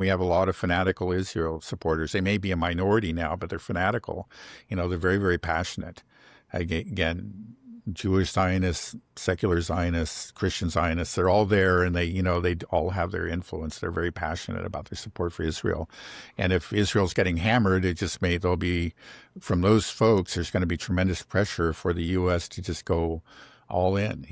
We have a lot of fanatical Israel supporters. They may be a minority now, but they're fanatical. They're very, very passionate. Again, Jewish Zionists, secular Zionists, Christian Zionists, they're all there, and they all have their influence. They're very passionate about their support for Israel. And if Israel's getting hammered, there'll be, from those folks, there's going to be tremendous pressure for the U.S. to just go all in.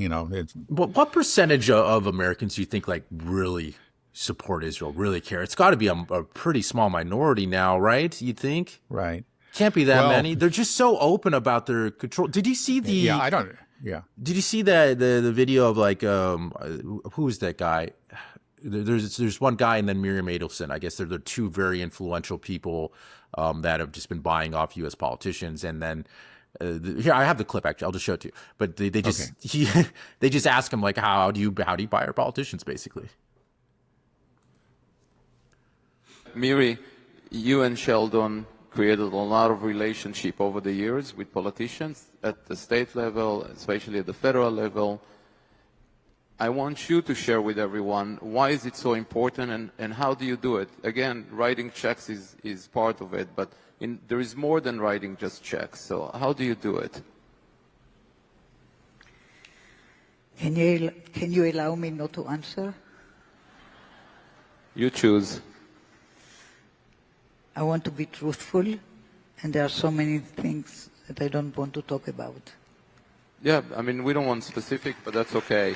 What percentage of Americans do you think really support Israel, really care? It's got to be a pretty small minority now, right? You think? Right. Can't be that many. They're just so open about their control. Did you see the? Yeah, I don't. Yeah. Did you see the video of who is that guy? There's one guy and then Miriam Adelson. I guess they're the two very influential people that have just been buying off U.S. politicians. And then here I have the clip. Actually, I'll just show it to you. But they just they just ask him how do you buy our politicians, basically. Miri, you and Sheldon created a lot of relationship over the years with politicians at the state level, especially at the federal level. I want you to share with everyone why is it so important and how do you do it? Again, writing checks is part of it, but there is more than writing just checks. So how do you do it? Can you allow me not to answer? You choose. I want to be truthful, and there are so many things that I don't want to talk about. Yeah, we don't want specific, but that's okay.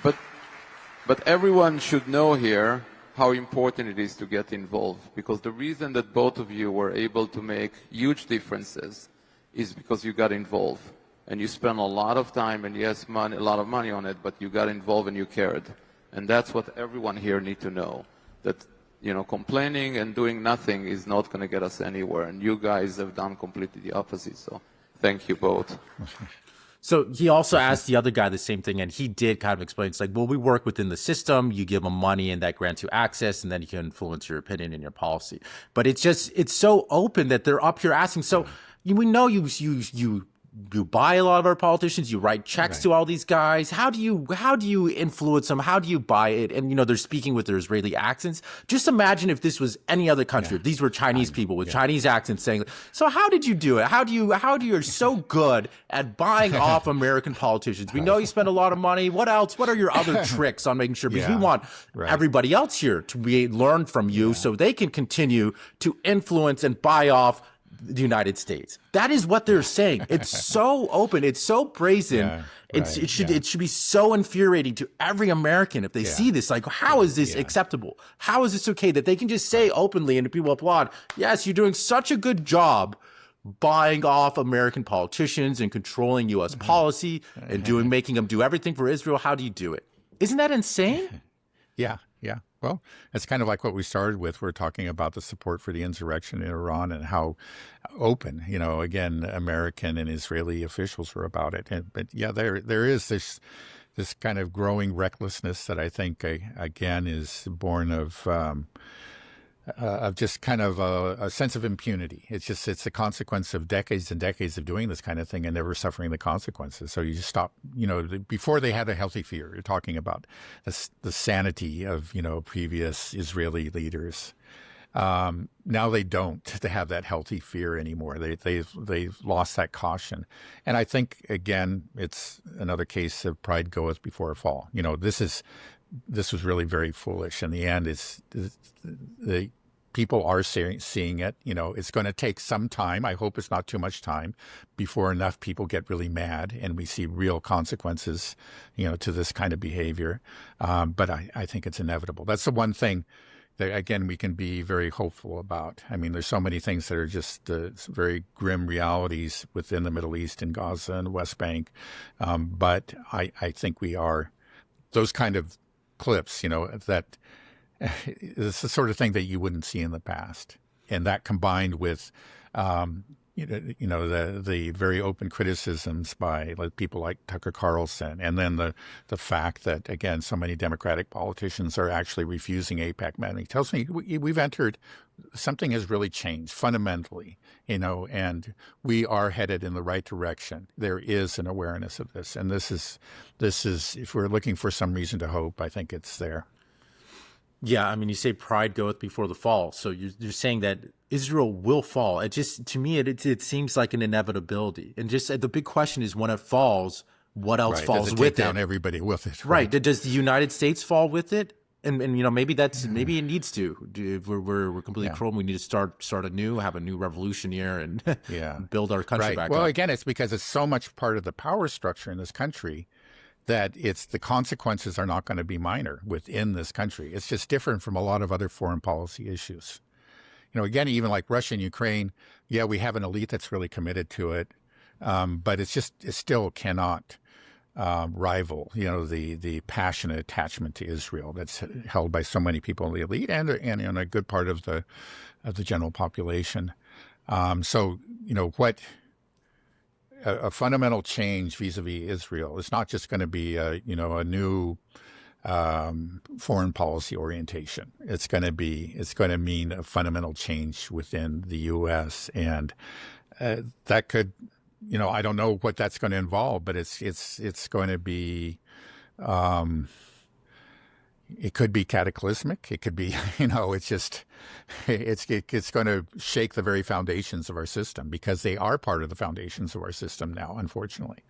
But everyone should know here how important it is to get involved, because the reason that both of you were able to make huge differences is because you got involved. And you spent a lot of time and, yes, a lot of money on it, but you got involved and you cared. And that's what everyone here needs to know, that complaining and doing nothing is not going to get us anywhere. And you guys have done completely the opposite. So thank you both. So he also asked the other guy the same thing, and he did kind of explain. It's we work within the system. You give them money, and that grants you access, and then you can influence your opinion and your policy. But it's so open that they're up here asking. So we know you buy a lot of our politicians. You write checks to all these guys. How do you influence them? How do you buy it? And they're speaking with their Israeli accents. Just imagine if this was any other country. If these were Chinese people with Chinese accents saying. So how did you do it? How do you're so good at buying off American politicians? We know you spend a lot of money. What else? What are your other tricks on making sure? Because we want everybody else here to learn from you so they can continue to influence and buy off the United States. That is what they're saying. It's so open. It's so brazen. It should be so infuriating to every American if they see this. How is this acceptable? How is this okay that they can just say openly and people applaud? Yes, you're doing such a good job buying off American politicians and controlling U.S. policy and making them do everything for Israel. How do you do it? Isn't that insane? Yeah. Well, it's kind of like what we started with. We're talking about the support for the insurrection in Iran and how open, again, American and Israeli officials were about it. But there is this kind of growing recklessness that I think, again, is born of just kind of a sense of impunity. It's a consequence of decades and decades of doing this kind of thing and never suffering the consequences. So you just stop, before they had a healthy fear. You're talking about the sanity of, previous Israeli leaders. Now they don't have that healthy fear anymore. They've lost that caution. And I think, again, it's another case of pride goeth before a fall. This was really very foolish. In the end, the people are seeing it. It's going to take some time. I hope it's not too much time before enough people get really mad and we see real consequences, to this kind of behavior. But I think it's inevitable. That's the one thing that, again, we can be very hopeful about. There's so many things that are just very grim realities within the Middle East and Gaza and the West Bank. But I think we are those kind of clips, that it's the sort of thing that you wouldn't see in the past. And that combined with, the very open criticisms by people like Tucker Carlson, and then the fact that, again, so many Democratic politicians are actually refusing AIPAC money tells me something has really changed fundamentally, and we are headed in the right direction. There is an awareness of this. And this is, if we're looking for some reason to hope, I think it's there. Yeah, I mean, you say pride goeth before the fall. So you're saying that Israel will fall. It just, to me, it seems like an inevitability. And just the big question is, when it falls, what else Right. falls Does it with take down it? everybody with it? Right. Does the United States fall with it? And maybe maybe it needs to. If we're completely cruel, we need to start anew, have a new revolution here, and build our country back Well, up. again, it's because it's so much part of the power structure in this country that the consequences are not going to be minor within this country. It's just different from a lot of other foreign policy issues. Again, even like Russia and Ukraine, we have an elite that's really committed to it, but it still cannot rival, the passionate attachment to Israel that's held by so many people in the elite and a good part of the general population. So what a fundamental change vis-a-vis Israel is not just going to be a new foreign policy orientation. It's going to mean a fundamental change within the U.S. and that could. I don't know what that's going to involve, but it's going to be, it could be cataclysmic. It could be, it's going to shake the very foundations of our system because they are part of the foundations of our system now, unfortunately.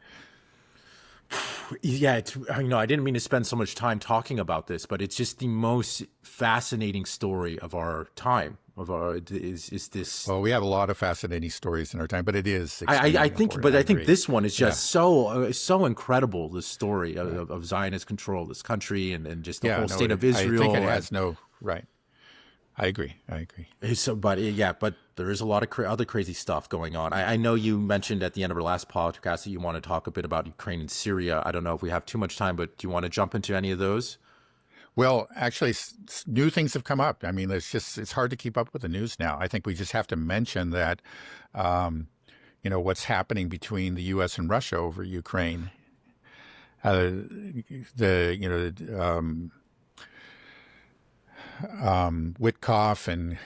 Yeah, I didn't mean to spend so much time talking about this, but it's just the most fascinating story of our time. Is this? Well, we have a lot of fascinating stories in our time, but it is. I think, important. but I think this one is just so incredible. The story of Zionist control of this country and just the whole state of Israel. I think it has right. I agree. So, but there is a lot of other crazy stuff going on. I know you mentioned at the end of our last podcast that you want to talk a bit about Ukraine and Syria. I don't know if we have too much time, but do you want to jump into any of those? Well, actually, new things have come up. I mean, it's hard to keep up with the news now. I think we just have to mention that, what's happening between the U.S. and Russia over Ukraine. Witkoff and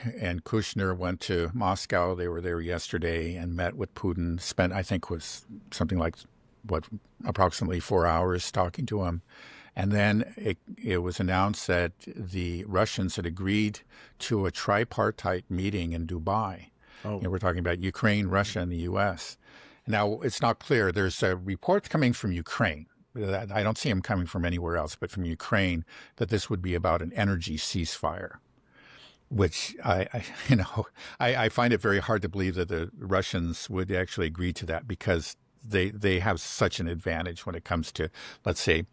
Kushner went to Moscow. They were there yesterday and met with Putin. Spent, I think, was something like approximately 4 hours talking to him. And then it was announced that the Russians had agreed to a tripartite meeting in Dubai. We're talking about Ukraine, Russia, and the U.S. Now, it's not clear. There's a report coming from Ukraine. I don't see them coming from anywhere else, but from Ukraine, that this would be about an energy ceasefire, which I find it very hard to believe that the Russians would actually agree to that because they have such an advantage when it comes to, let's say,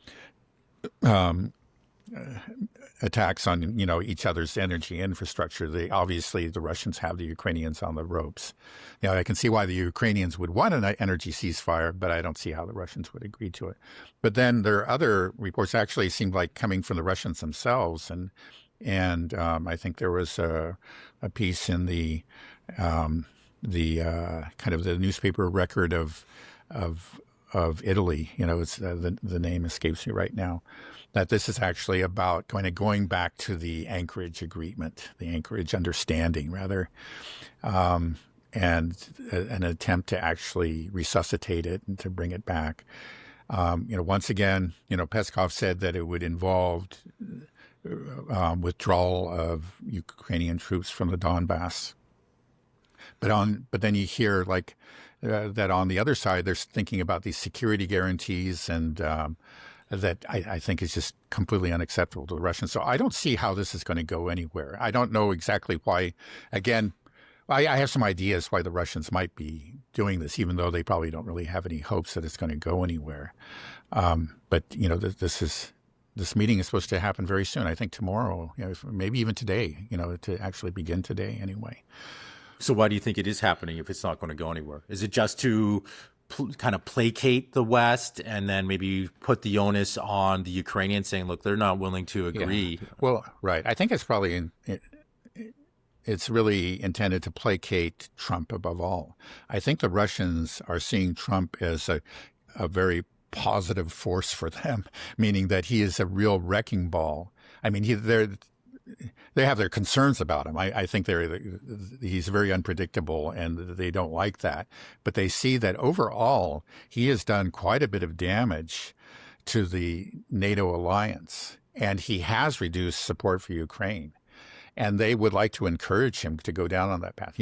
attacks on each other's energy infrastructure. Obviously the Russians have the Ukrainians on the ropes. I can see why the Ukrainians would want an energy ceasefire, but I don't see how the Russians would agree to it. But then there are other reports actually seem like coming from the Russians themselves, and I think there was a piece in the kind of the newspaper record of Italy, it's the name escapes me right now, that this is actually about going back to the Anchorage agreement, the Anchorage understanding rather, and an attempt to actually resuscitate it and to bring it back. Once again, Peskov said that it would involve withdrawal of Ukrainian troops from the Donbass. But then you hear that on the other side, they're thinking about these security guarantees, and that I think is just completely unacceptable to the Russians. So I don't see how this is going to go anywhere. I don't know exactly why. Again, I have some ideas why the Russians might be doing this, even though they probably don't really have any hopes that it's going to go anywhere. But this meeting is supposed to happen very soon. I think tomorrow, maybe even today. To actually begin today anyway. So why do you think it is happening if it's not going to go anywhere? Is it just to kind of placate the West and then maybe put the onus on the Ukrainians saying, look, they're not willing to agree? Yeah. Well, right. I think it's probably it's really intended to placate Trump above all. I think the Russians are seeing Trump as a very positive force for them, meaning that he is a real wrecking ball. I mean, they have their concerns about him. I think he's very unpredictable, and they don't like that. But they see that overall, he has done quite a bit of damage to the NATO alliance. and he has reduced support for Ukraine. And they would like to encourage him to go down on that path.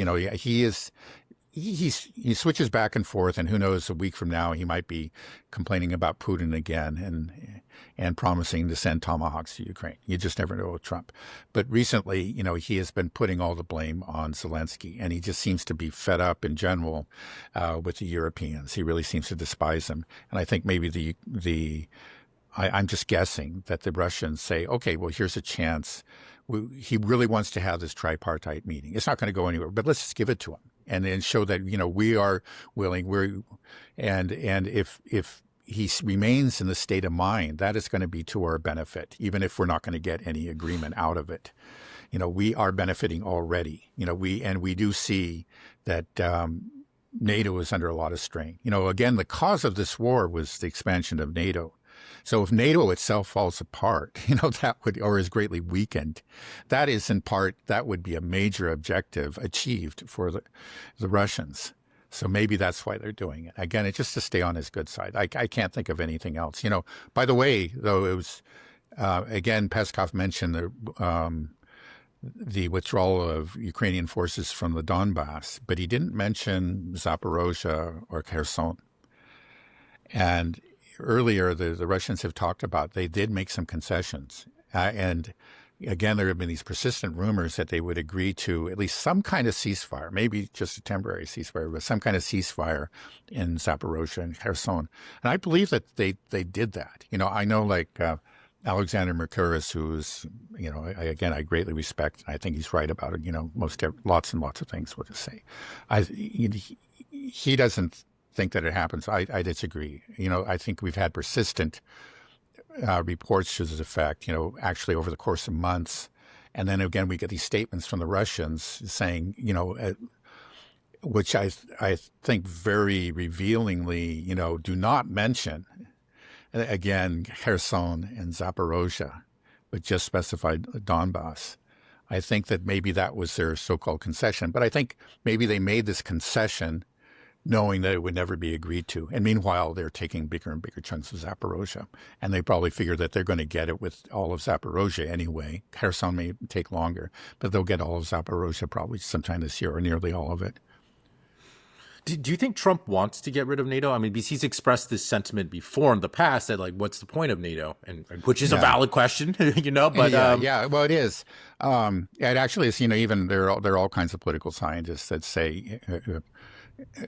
He switches back and forth, and who knows, a week from now, he might be complaining about Putin again and promising to send tomahawks to Ukraine. You just never know with Trump. But recently, he has been putting all the blame on Zelensky, and he just seems to be fed up in general with the Europeans. He really seems to despise them. And I think maybe I'm just guessing that the Russians say, okay, well, here's a chance. He really wants to have this tripartite meeting. It's not going to go anywhere, but let's just give it to him and then show that, we are willing. And if he remains in the state of mind, that is going to be to our benefit, even if we're not going to get any agreement out of it. We are benefiting already. We do see that NATO is under a lot of strain. Again, the cause of this war was the expansion of NATO. So if NATO itself falls apart, that would, or is greatly weakened, that is in part, that would be a major objective achieved for the Russians. So maybe that's why they're doing it. Again, it's just to stay on his good side. I can't think of anything else. By the way, though, it was, again, Peskov mentioned the withdrawal of Ukrainian forces from the Donbass, but he didn't mention Zaporozhye or Kherson. And earlier, the Russians have talked about they did make some concessions. And again, there have been these persistent rumors that they would agree to at least some kind of ceasefire, maybe just a temporary ceasefire, but some kind of ceasefire in Zaporozhye and Kherson. And I believe that they did that. I know Alexander Mercouris, who's, I greatly respect. I think he's right about it. Lots and lots of things we'll just say. He doesn't think that it happens. I disagree. I think we've had persistent reports to this effect, actually over the course of months. And then again, we get these statements from the Russians saying, which I think very revealingly, do not mention, again, Kherson and Zaporozhye, but just specified Donbass. I think that maybe that was their so-called concession. But I think maybe they made this concession knowing that it would never be agreed to. And meanwhile, they're taking bigger and bigger chunks of Zaporozhye. And they probably figure that they're going to get it with all of Zaporozhye anyway. Kherson may take longer, but they'll get all of Zaporozhye probably sometime this year, or nearly all of it. Do you think Trump wants to get rid of NATO? I mean, because he's expressed this sentiment before in the past that, what's the point of NATO? And which is a valid question, but well, it is. It actually is. Even there are all kinds of political scientists that say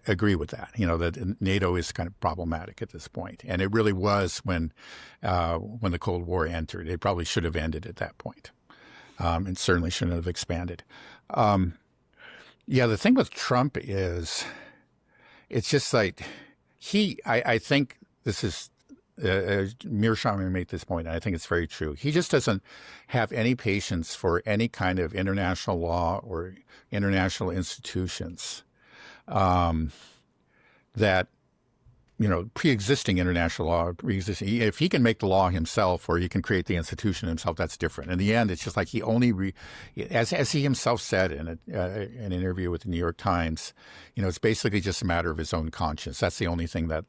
agree with that. That NATO is kind of problematic at this point, and it really was when the Cold War entered. It probably should have ended at that point, and certainly shouldn't have expanded. The thing with Trump is, it's just like I think this is, Mearsheimer made this point, and I think it's very true. He just doesn't have any patience for any kind of international law or international institutions that, pre-existing international law, if he can make the law himself or he can create the institution himself, that's different. In the end, it's just like he only, as he himself said in an interview with the New York Times, it's basically just a matter of his own conscience. That's the only thing that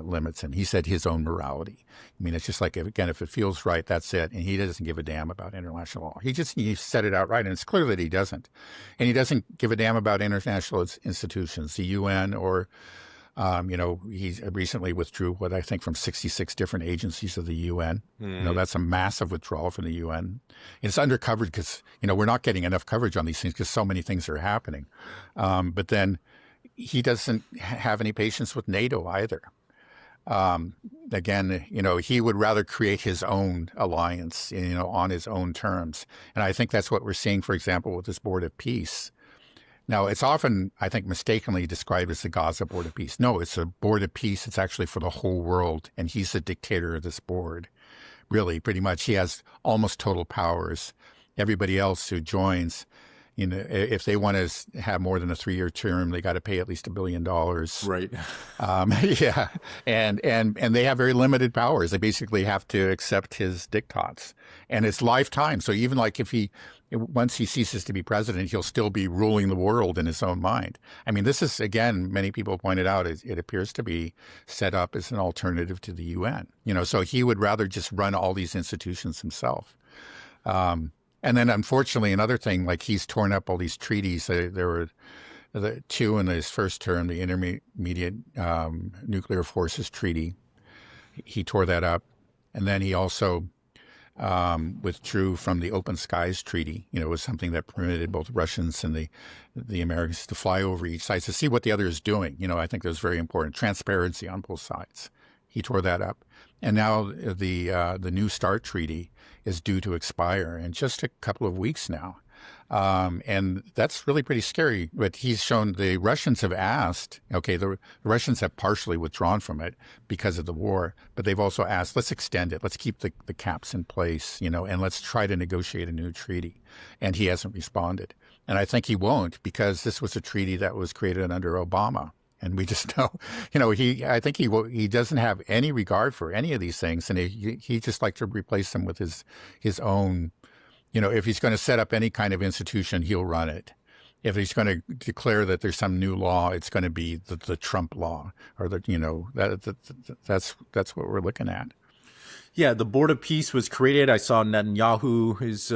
limits him. He said his own morality. I mean, it's just like, again, if it feels right, that's it. And he doesn't give a damn about international law. He said it outright, and it's clear that he doesn't. And he doesn't give a damn about international institutions, the UN or he recently withdrew what I think from 66 different agencies of the UN. That's a massive withdrawal from the UN. It's undercovered because, we're not getting enough coverage on these things because so many things are happening. But then he doesn't have any patience with NATO either. Again, he would rather create his own alliance, on his own terms. And I think that's what we're seeing, for example, with this Board of Peace. Now, it's often, I think, mistakenly described as the Gaza Board of Peace. No, it's a Board of Peace. It's actually for the whole world. And he's the dictator of this board. Really, pretty much. He has almost total powers. Everybody else who joins, You know, if they want to have more than a 3-year term, they got to pay at least $1 billion. Right. Yeah, and they have very limited powers. They basically have to accept his diktats, and it's lifetime. So even like once he ceases to be president, he'll still be ruling the world in his own mind. I mean, this is, again, many people pointed out, it appears to be set up as an alternative to the UN. You know, so he would rather just run all these institutions himself. And then, unfortunately, another thing, like he's torn up all these treaties. There were the 2 in his first term, the Intermediate Nuclear Forces Treaty. He tore that up. And then he also withdrew from the Open Skies Treaty. You know, it was something that permitted both Russians and the Americans to fly over each side to see what the other is doing. You know, I think that was very important. Transparency on both sides. He tore that up. And now the New START Treaty is due to expire in just a couple of weeks now. And that's really pretty scary. But he's shown the Russians have asked, okay, the Russians have partially withdrawn from it because of the war, but they've also asked, let's extend it. Let's keep the caps in place, you know, and let's try to negotiate a new treaty. And he hasn't responded. And I think he won't, because this was a treaty that was created under Obama. And we just know, you know, I think he doesn't have any regard for any of these things. And he just like to replace them with his own, you know, if he's going to set up any kind of institution, he'll run it. If he's going to declare that there's some new law, it's going to be the Trump law, or you know, that's what we're looking at. Yeah, the Board of Peace was created. I saw Netanyahu is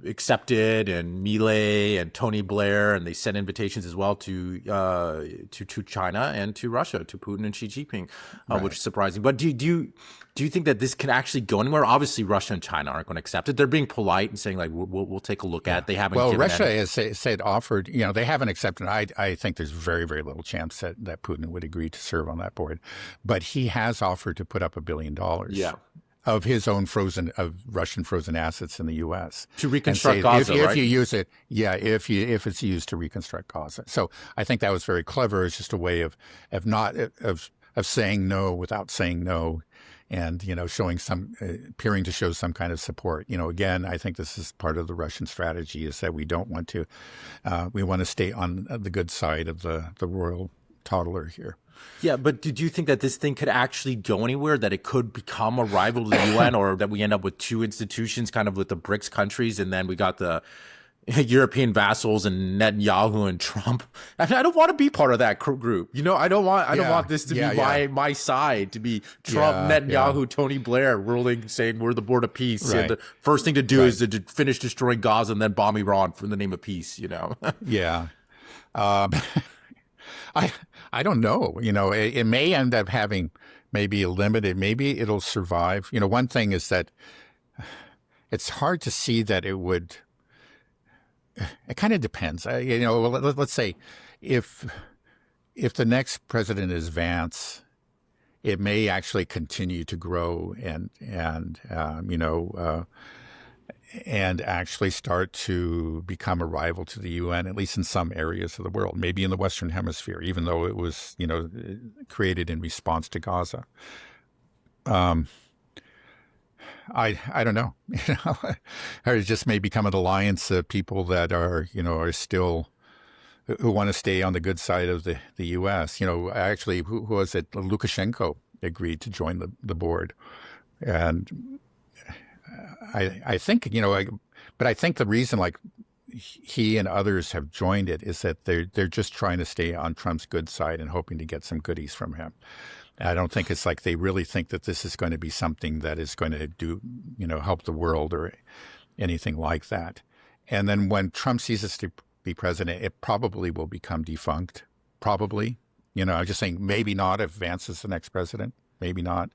accepted, and Milei and Tony Blair, and they sent invitations as well to China and to Russia, to Putin and Xi Jinping, Right. which is surprising. But do you think that this can actually go anywhere? Obviously, Russia and China aren't going to accept it. They're being polite and saying like, we'll take a look at it. They haven't. Well, given Russia any. has said offered. You know, they haven't accepted. I think there's very, very little chance that Putin would agree to serve on that board, but he has offered to put up $1 billion. Yeah. Of his own Russian frozen assets in the U.S. To reconstruct Gaza, if right? you use it, yeah, if it's used to reconstruct Gaza. So I think that was very clever. It's just a way of saying no without saying no, and you know, appearing to show some kind of support. You know, again, I think this is part of the Russian strategy, is that we don't want to, we want to stay on the good side of the royal toddler here. Yeah, but do you think that this thing could actually go anywhere, that it could become a rival to the UN, or that we end up with 2 institutions kind of with the BRICS countries, and then we got the European vassals and Netanyahu and Trump? I mean, I don't want to be part of that group. You know, I don't want this to be my side, to be Trump, Netanyahu, Tony Blair ruling, saying we're the Board of Peace. Right. And the first thing to do is to finish destroying Gaza and then bomb Iran for the name of peace, you know? Yeah. I don't know. You know, it may end up having maybe a limited, maybe it'll survive. You know, one thing is that it's hard to see that it would, it kind of depends. You know, let's say if the next president is Vance, it may actually continue to grow and actually start to become a rival to the UN, at least in some areas of the world, maybe in the Western Hemisphere, even though it was, you know, created in response to Gaza. I don't know, you know, or it just may become an alliance of people that are still, who want to stay on the good side of the U.S. You know, actually, who was it? Lukashenko agreed to join the board, and I think, you know, but I think the reason, like, he and others have joined it is that they're just trying to stay on Trump's good side and hoping to get some goodies from him. I don't think it's like they really think that this is going to be something that is going to do, you know, help the world or anything like that. And then when Trump ceases to be president, it probably will become defunct. Probably, you know, I'm just saying maybe not if Vance is the next president. Maybe not.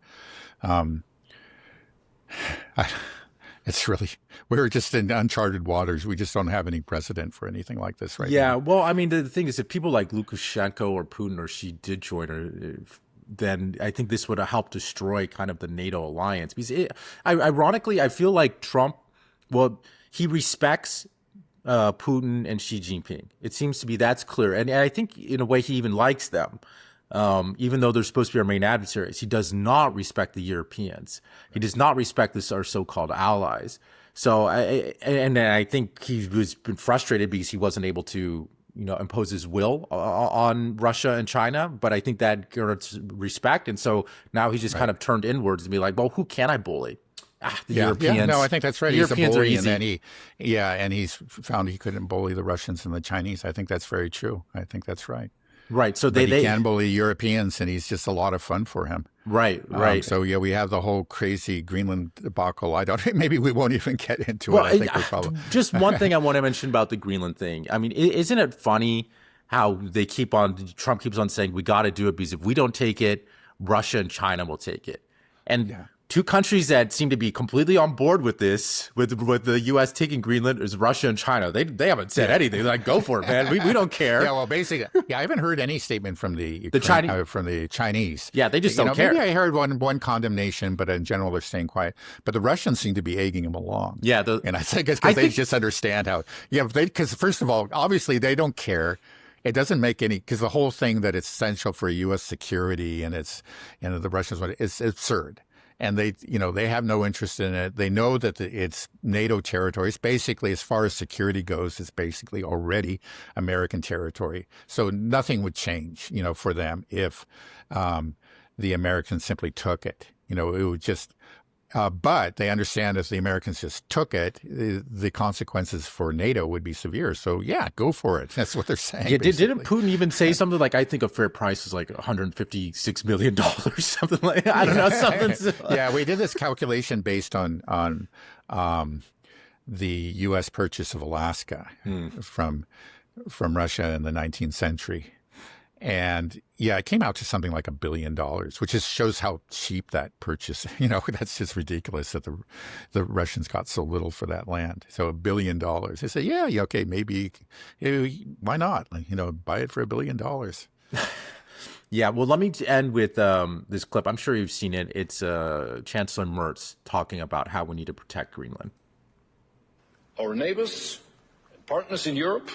It's really, we're just in uncharted waters. We just don't have any precedent for anything like this right now. Yeah, well, I mean, the thing is, if people like Lukashenko or Putin or Xi did join her, then I think this would have helped destroy kind of the NATO alliance. Because ironically, I feel like Trump, well, he respects Putin and Xi Jinping. It seems to be that's clear. And I think in a way he even likes them. Even though they're supposed to be our main adversaries, he does not respect the Europeans. He does not respect our so-called allies. So I think he was been frustrated because he wasn't able to, impose his will on Russia and China. But I think that garners respect. And so now he's just kind of turned inwards and be like, well, who can I bully? The Europeans. Yeah, no, I think that's right. The He's Europeans a bully, are easy. and then and he's found he couldn't bully the Russians and the Chinese. I think that's very true. I think that's right. Right. So he can bully Europeans, and he's just a lot of fun for him. Right. So we have the whole crazy Greenland debacle. Maybe we won't even get into it. I think we're probably just one thing I want to mention about the Greenland thing. I mean, isn't it funny how Trump keeps on saying we got to do it because if we don't take it, Russia and China will take it, and two countries that seem to be completely on board with this, with the U.S. taking Greenland, is Russia and China. They haven't said anything. They're like, go for it, man. We don't care. Yeah, well, basically, I haven't heard any statement from the Chinese. Yeah, they just don't care. Maybe I heard one condemnation, but in general, they're staying quiet. But the Russians seem to be egging them along. Yeah, and I think it's because they just understand how. Yeah, because first of all, obviously they don't care. It doesn't make any, because the whole thing that it's essential for U.S. security and the Russians want it's absurd. And they have no interest in it. They know that it's NATO territory. It's basically, as far as security goes, it's basically already American territory. So nothing would change, for them if the Americans simply took it. It would just. But they understand if the Americans just took it, the consequences for NATO would be severe. So, yeah, go for it. That's what they're saying. Yeah, didn't Putin even say something like, I think a fair price is like $156 million, something like that? I don't know, something. Yeah, we did this calculation based on the U.S. purchase of Alaska from Russia in the 19th century. And yeah, it came out to something like $1 billion, which just shows how cheap that purchase. That's just ridiculous that the Russians got so little for that land. So $1 billion. They say, yeah, okay, maybe, why not? Buy it for $1 billion. Yeah, well, let me end with this clip. I'm sure you've seen it. It's Chancellor Merz talking about how we need to protect Greenland. Our neighbors and partners in Europe,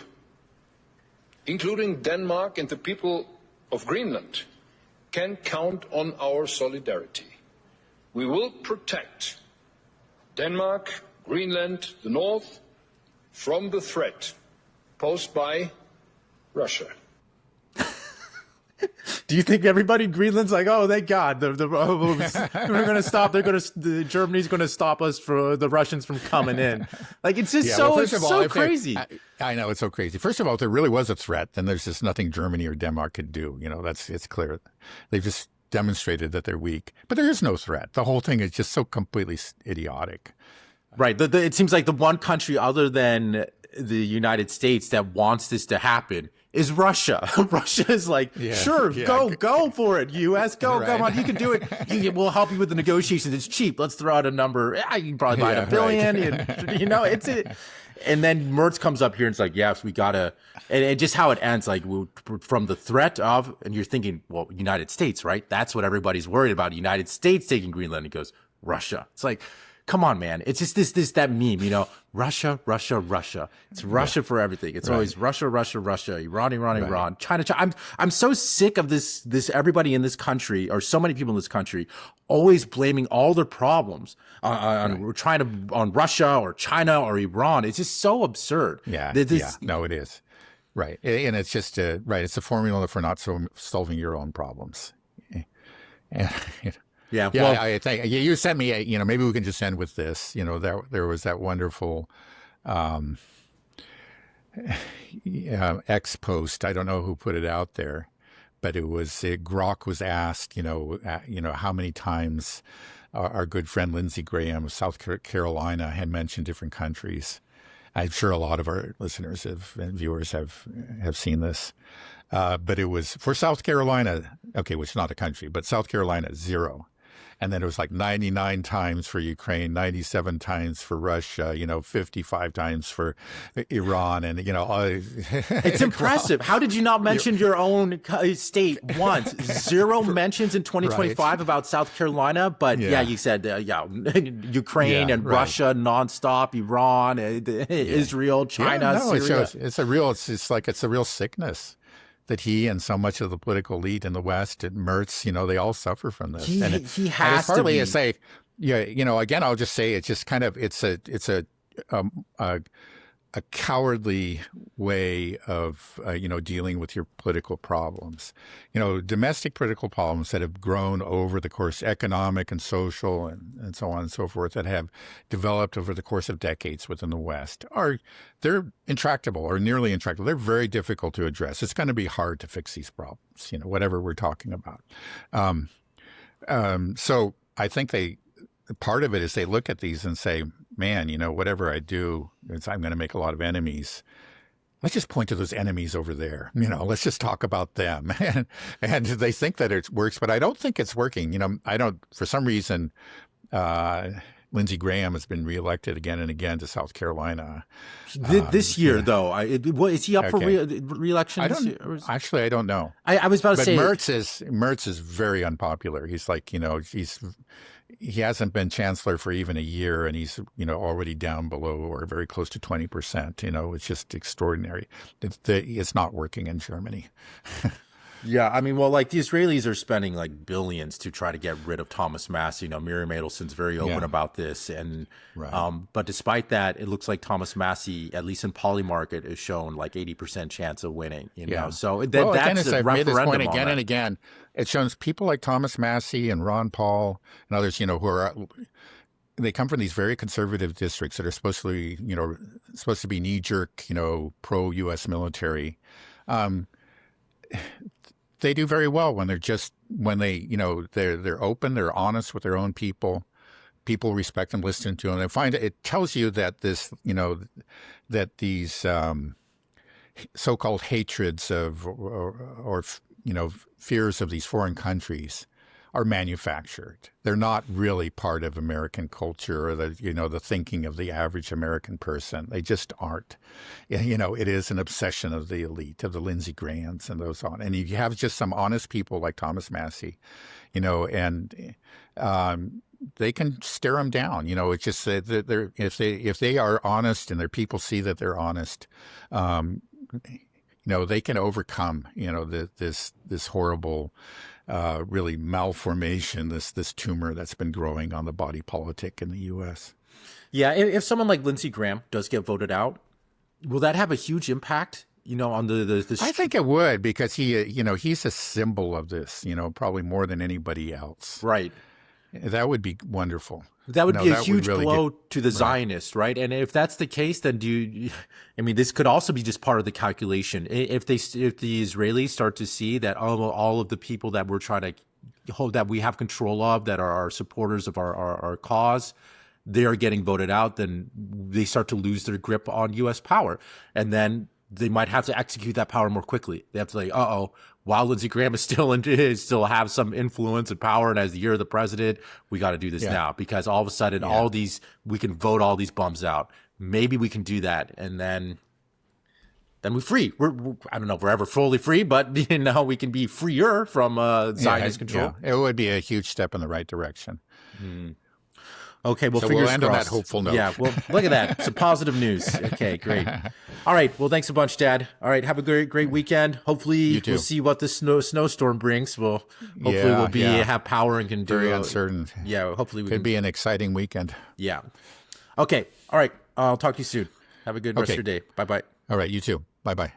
including Denmark and the people of Greenland, can count on our solidarity. We will protect Denmark, Greenland, the North, from the threat posed by Russia. Do you think everybody in Greenland's like, oh, thank God, we're going to stop. Germany's going to stop us for the Russians from coming in. Like, it's just so crazy. I know, it's so crazy. First of all, if there really was a threat, then there's just nothing Germany or Denmark could do. It's clear. They've just demonstrated that they're weak. But there is no threat. The whole thing is just so completely idiotic. Right. It seems like the one country other than the United States that wants this to happen is Russia. Russia is like, go for it, U.S. Go, come on, you can do it. We'll help you with the negotiations. It's cheap. Let's throw out a number. You can probably buy $1 billion. Right. It's it. And then Merz comes up here and it's like, yes, we gotta. And just how it ends, like from the threat of, and you're thinking, well, United States, right? That's what everybody's worried about. United States taking Greenland. He goes, Russia. It's like, come on, man. It's just that meme, Russia, Russia, Russia. It's Russia for everything. It's always Russia, Russia, Russia, Iran, Iran, China, China. I'm so sick of this everybody in this country, or so many people in this country, always blaming all their problems on Russia or China or Iran. It's just so absurd. No, it is. Right. And it's just, it's a formula for not solving your own problems. Yeah, well, I think you sent me. Maybe we can just end with this. There was that wonderful X post. I don't know who put it out there, but Grok was asked. How many times our good friend Lindsey Graham of South Carolina had mentioned different countries. I'm sure a lot of our listeners and viewers have seen this. But it was for South Carolina, which is not a country, but South Carolina, 0. And then it was like 99 times for Ukraine, 97 times for Russia, 55 times for Iran. And, it's impressive. How did you not mention your own state once? 0 mentions in 2025 about South Carolina. But you said, Ukraine and Russia nonstop, Iran, Israel, China, Syria. It's a real sickness that he and so much of the political elite in the West and Merz, they all suffer from this. He has to be. Yeah, again, I'll just say it's just kind of um, a a cowardly way of dealing with your political problems. Domestic political problems that have grown over the course, economic and social and so on and so forth, that have developed over the course of decades within the West they're intractable or nearly intractable. They're very difficult to address. It's going to be hard to fix these problems, whatever we're talking about. So I think part of it is they look at these and say, man, whatever I do, I'm going to make a lot of enemies. Let's just point to those enemies over there. Let's just talk about them. and they think that it works, but I don't think it's working. For some reason, Lindsey Graham has been reelected again and again to South Carolina. This year, though, is he up for reelection? Actually, I don't know. I was about to say Mertz is very unpopular. He's like, he hasn't been chancellor for even a year, and he's already down below or very close to 20%. It's just extraordinary. It's not working in Germany. Yeah, I mean, well, like the Israelis are spending like billions to try to get rid of Thomas Massie. Miriam Adelson's very open about this, and right. But despite that, it looks like Thomas Massie, at least in Polymarket, is shown like 80% chance of winning. So that's a I've made this point referendum again and again. It shows people like Thomas Massie and Ron Paul and others, they come from these very conservative districts that are supposed to be knee-jerk, pro-U.S. military. They do very well when they're open, they're honest with their own people. People respect and listen to them. They find it tells you that that these so-called hatreds of or fears of these foreign countries are manufactured. They're not really part of American culture or the thinking of the average American person. They just aren't. It is an obsession of the elite, of the Lindsey Grahams and those on. And you have just some honest people like Thomas Massie, and they can stare them down. It's just that if they are honest and their people see that they're honest, they can overcome this horrible really malformation, this tumor that's been growing on the body politic in the U.S. Yeah, if someone like Lindsey Graham does get voted out, will that have a huge impact? On the I think it would, because he's a symbol of this. Probably more than anybody else. Right. That would be wonderful. That would be a huge blow to the Zionists, right? And if that's the case, then this could also be just part of the calculation. If the Israelis start to see that all of the people that we're trying to hold, that we have control of, that are our supporters of our cause, they are getting voted out, then they start to lose their grip on U.S. power. And then they might have to execute that power more quickly. They have to say, while Lindsey Graham is still have some influence and power, and as you're the president, we got to do this now, because all of a sudden, we can vote all these bums out. Maybe we can do that, and then we're free. We're I don't know if we're ever fully free, but we can be freer from Zionist control. Yeah. It would be a huge step in the right direction. Okay, well, so fingers we'll end crossed. on that hopeful note. Yeah, well, look at that. Some positive news. Okay, great. All right, well, thanks a bunch, Dad. All right, have a great weekend. Hopefully, we'll see what this snowstorm brings. Hopefully we'll have power and can do. Very uncertain. Yeah, hopefully we could be an exciting weekend. Yeah. Okay. All right. I'll talk to you soon. Have a good rest of your day. Bye-bye. All right, you too. Bye-bye.